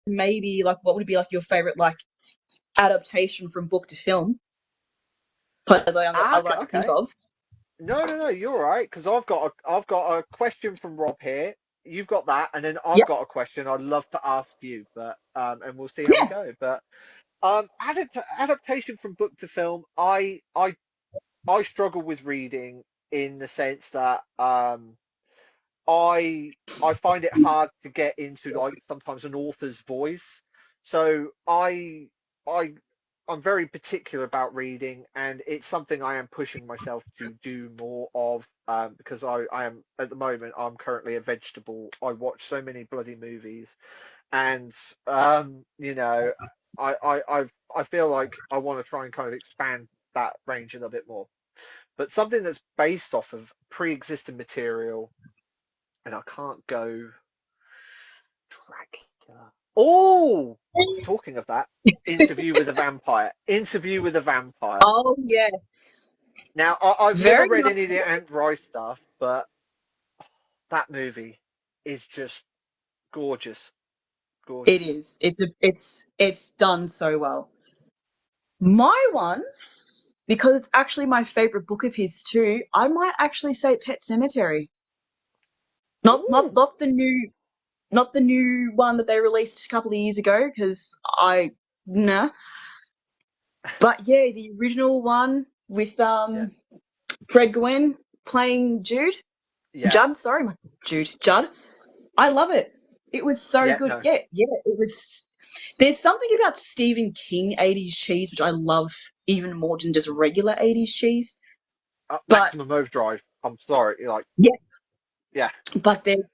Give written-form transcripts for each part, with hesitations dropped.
maybe like what would be like your favorite like adaptation from book to film? But that I Okay, like to think okay. of. No, you're all right, because I've got a question from Rob here. You've got that, and then I've Yeah, got a question I'd love to ask you, but and we'll see how we yeah. go. But adaptation from book to film, I struggle with reading in the sense that I find it hard to get into like sometimes an author's voice. So I I'm very particular about reading, and it's something I am pushing myself to do more of, because I am at the moment I'm currently a vegetable. I watch so many bloody movies, and I feel like I want to try and kind of expand that range a little bit more. But something that's based off of pre-existing material, and I can't go Dracula. Oh, talking of that, Interview with a Vampire. Interview with a Vampire. Oh yes, Now, I've never very read much. any of the Ant Rice stuff, but that movie is just gorgeous, It gorgeous. is. It's done so well. My one, because it's actually my favorite book of his too. I might actually say Pet Cemetery. Ooh, Not the new one that they released a couple of years ago, because I nah. But yeah, the original one with yeah, Fred Gwynn playing yeah, Judd. Sorry, Judd. I love it. It was so yeah. good. No, Yeah, yeah. It was. There's something about Stephen King 80s cheese which I love even more than just regular 80s cheese. But Maximum Overdrive. I'm sorry, like, yeah, yeah, but there's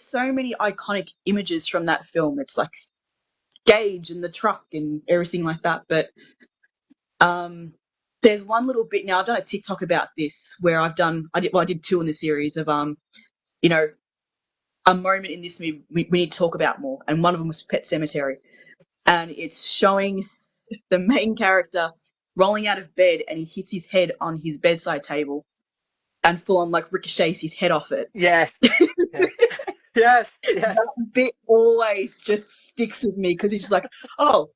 so many iconic images from that film. It's like Gage and the truck and everything like that. But um, there's one little bit now. I've done a TikTok about this where I did two in the series of you know, a moment in this movie we need to talk about more, and one of them was Pet Cemetery, and it's showing the main character rolling out of bed and he hits his head on his bedside table and full on like ricochets his head off it. yes, yeah, yes, yes. That bit always just sticks with me because it's just like, oh,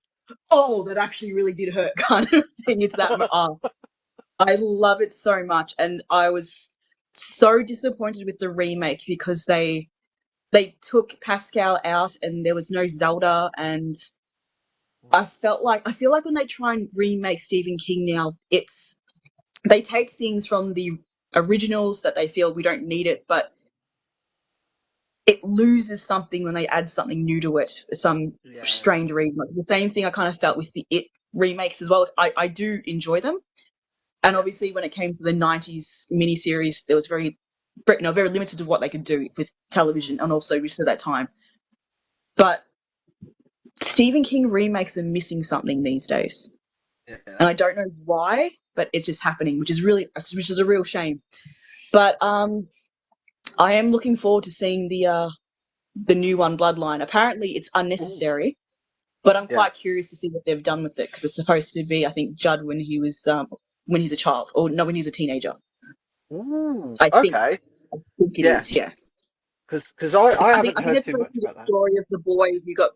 oh, that actually really did hurt kind of thing. It's that, oh, I love it so much. And I was so disappointed with the remake because they took Pascal out and there was no Zelda, and I feel like when they try and remake Stephen King now, it's they take things from the originals that they feel we don't need it, but it loses something when they add something new to it for some Yeah, strange reason. Like the same thing I kind of felt with the It remakes as well. I do enjoy them, and yeah, obviously when it came to the '90s miniseries, there was very limited to what they could do with television, and also just at that time. But Stephen King remakes are missing something these days, yeah. and I don't know why, but it's just happening, which is a real shame. But I am looking forward to seeing the new one, Bloodline. Apparently, it's Ooh, unnecessary, but I'm yeah. quite curious to see what they've done with it because it's supposed to be, I think, Judd when he's a child, or no, when he's a teenager. Ooh, I think okay. think it Yeah, is, yeah. because I haven't I think heard it's too supposed much to be the about that. story of the boy who got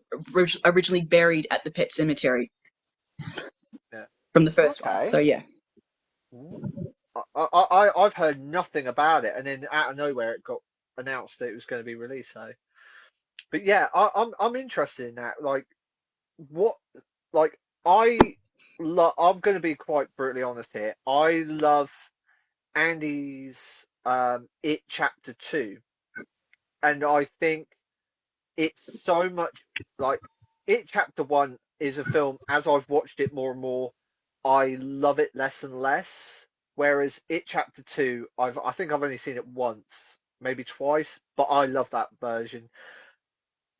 originally buried at the pet cemetery Yeah. from the first one. So Okay. yeah, Ooh. I've heard nothing about it, and then out of nowhere it got announced that it was going to be released. So, but yeah, I'm interested in that. Like, what, like I'm going to be quite brutally honest here. I love Andy's It Chapter Two, and I think it's so much like It Chapter One is a film. As I've watched it more and more, I love it less and less. Whereas It Chapter Two, I think I've only seen it once, maybe twice, but I love that version.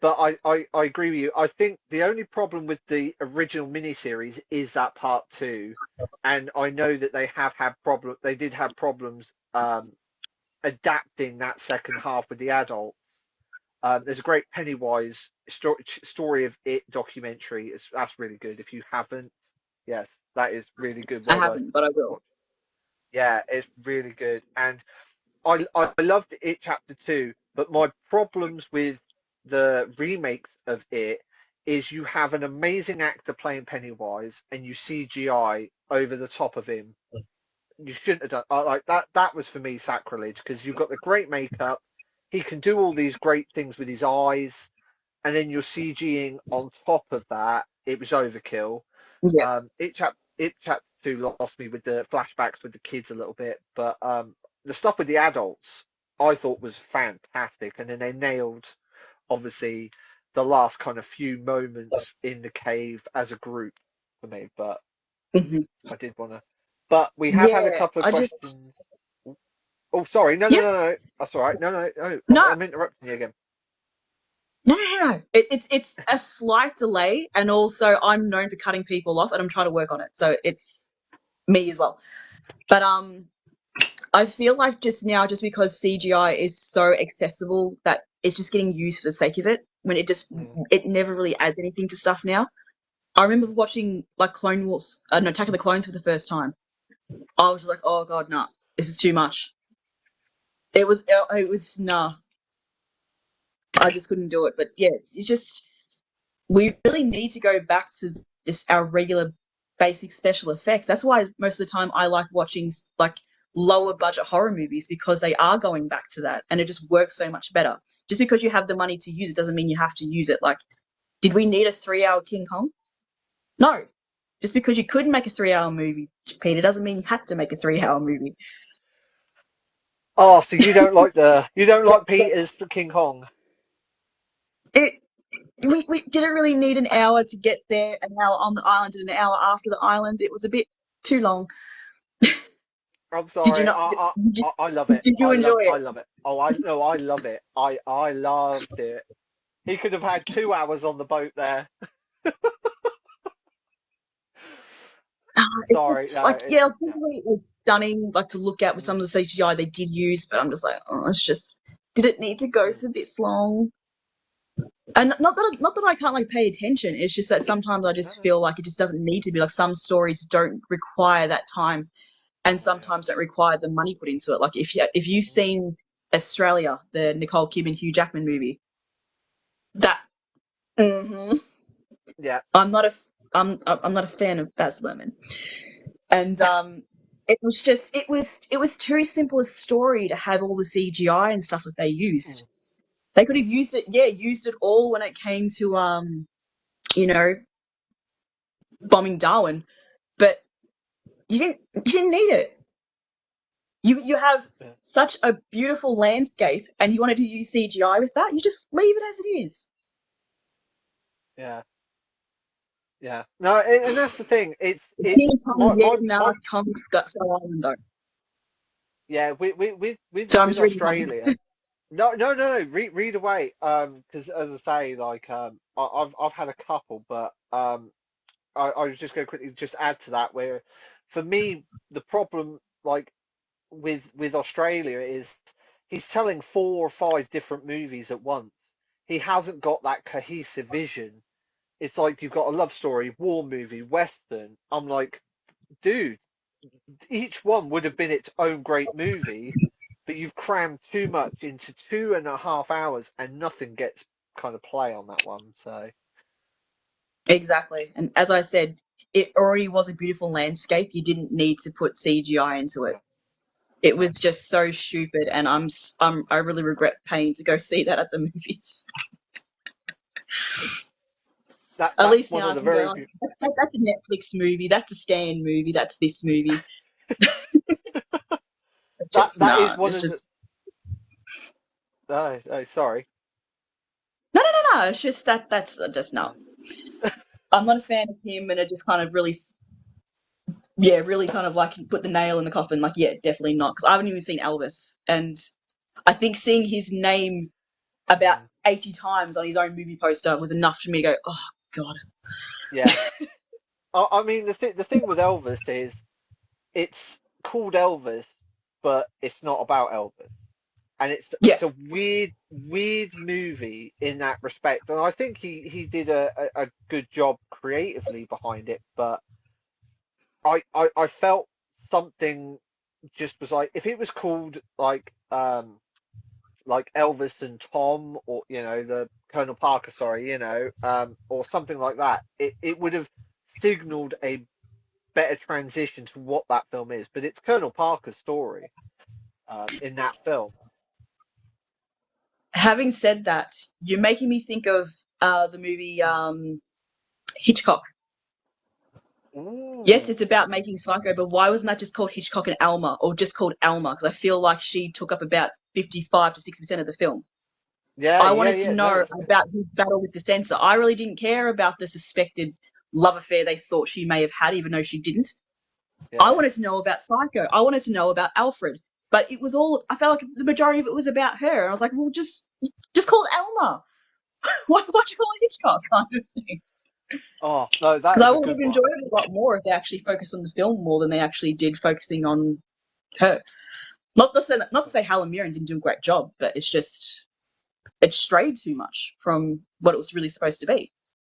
But I agree with you. I think the only problem with the original miniseries is that part two, and I know that they have had problem. They did have problems adapting that second half with the adults. There's a great Pennywise story of it documentary. That's really good. If you haven't, yes, that is really good. I Well worth haven't, but I will. watching. Yeah, it's really good. And I loved It Chapter Two, but my problems with the remakes of it is you have an amazing actor playing Pennywise and you CGI over the top of him. You shouldn't have done like that. That was for me sacrilege because you've got the great makeup. He can do all these great things with his eyes, and then you're CGing on top of that. It was overkill. Yeah. It chapter two lost me with the flashbacks with the kids a little bit, but the stuff with the adults I thought was fantastic, and then they nailed obviously the last kind of few moments in the cave as a group for me. But Hmm. I did want to. But we have had a Yeah. couple of I just questions. Oh, sorry. No, no, yeah. no, no. That's all right. No, no, no. No. I'm interrupting you again. No, no, no. It's a slight delay, and also I'm known for cutting people off, and I'm trying to work on it. So it's me as well. But I feel like just now, just because CGI is so accessible that it's just getting used for the sake of it, when Mm. it never really adds anything to stuff now. I remember watching like Clone Wars, no, Attack of the Clones for the first time. I was just like, oh god, nah, this is too much. It was nah, I just couldn't do it. But yeah, it's just we really need to go back to just our regular basic special effects. That's why most of the time I like watching like lower budget horror movies because they are going back to that and it just works so much better. Just because you have the money to use it doesn't mean you have to use it. Like, did we need a 3 hour King Kong? No. Just because you couldn't make a 3 hour movie, Peter, doesn't mean you had to make a 3 hour movie. Oh, so you don't like Peter's for King Kong? It, we didn't really need an hour to get there, an hour on the island and an hour after the island. It was a bit too long. I'm Did you sorry. not? I love it. Did you enjoy I it? love it. Oh, I no, I love it. I loved it. He could have had 2 hours on the boat there. Sorry. It's No, like, yeah, yeah. visually it's stunning, like to look at with some Mm, of the CGI they did use, but I'm just like, oh, it's just, did it need to go mm. for this long? And not that I can't like pay attention. It's just that sometimes I No, just no. feel like it just doesn't need to be. Like some stories don't require that time, and Oh yeah. sometimes don't require the money put into it. Like if you've Mm. seen Australia, the Nicole Kidman Hugh Jackman movie, that hmm Yeah. I'm not a I'm not a fan of Baz Luhrmann. And it was just it was too simple a story to have all the CGI and stuff that they used. Mm. They could have used it, yeah, used it all when it came to you know, bombing Darwin, but you didn't need it. You have Yeah. such a beautiful landscape and you wanted to use CGI with that, you just leave it as it is. Yeah. Yeah. No, and that's the thing. It's King Kong, yeah, now my Kong's got so island though. yeah. So I'm With just reading comments. Australia. No, no, no, no. Read away. Because as I say, like, I've had a couple, but I was just going to quickly just add to that where, for me, the problem, like, with Australia is he's telling 4 or 5 different movies at once. He hasn't got that cohesive vision. It's like you've got a love story, war movie, western. I'm like, dude, each one would have been its own great movie, but you've crammed too much into 2.5 hours and nothing gets kind of play on that one. So Exactly. And as I said, it already was a beautiful landscape. You didn't need to put CGI into it. yeah, It no, was just so stupid, and I really regret paying to go see that at the movies. At that's least one now of I the can go, very oh, few. that's a Netflix movie, that's a Stan movie, that's this movie. It's just That is nah, one it's of the. just Oh, oh, sorry. no. It's just that's just no. I'm not a fan of him, and it just kind of really, yeah, really kind of like put the nail in the coffin. Like, yeah, definitely not, because I haven't even seen Elvis, and I think seeing his name about Mm, 80 times on his own movie poster was enough for me to go, oh god. yeah. I mean, the thing with Elvis is it's called Elvis, but it's not about Elvis. And Yeah, it's a weird movie in that respect. And I think he did a good job creatively behind it, but I felt something just was like if it was called like like Elvis and Tom, or the Colonel Parker, sorry, or something like that, it would have signaled a better transition to what that film is. But it's Colonel Parker's story in that film. Having said that, you're making me think of the movie Hitchcock. Yes, Ooh, it's about making Psycho, but why wasn't that just called Hitchcock and Alma, or just called Alma? Because I feel like she took up about 55 to 60% of the film. yeah, I yeah, wanted to yeah. No, know that's good. about his battle with the censor. I really didn't care about the suspected love affair they thought she may have had, even though she didn't. I Yeah. wanted to know about Psycho. I wanted to know about Alfred. But it was all, I felt like the majority of it was about her. And I was like, well, just call it Alma. Why'd you call it Hitchcock kind of thing? Oh no, that Because I is a would have good one. enjoyed it a lot more if they actually focused on the film more than they actually did focusing on her. Not to say Helen Mirren didn't do a great job, but it's just, it strayed too much from what it was really supposed to be.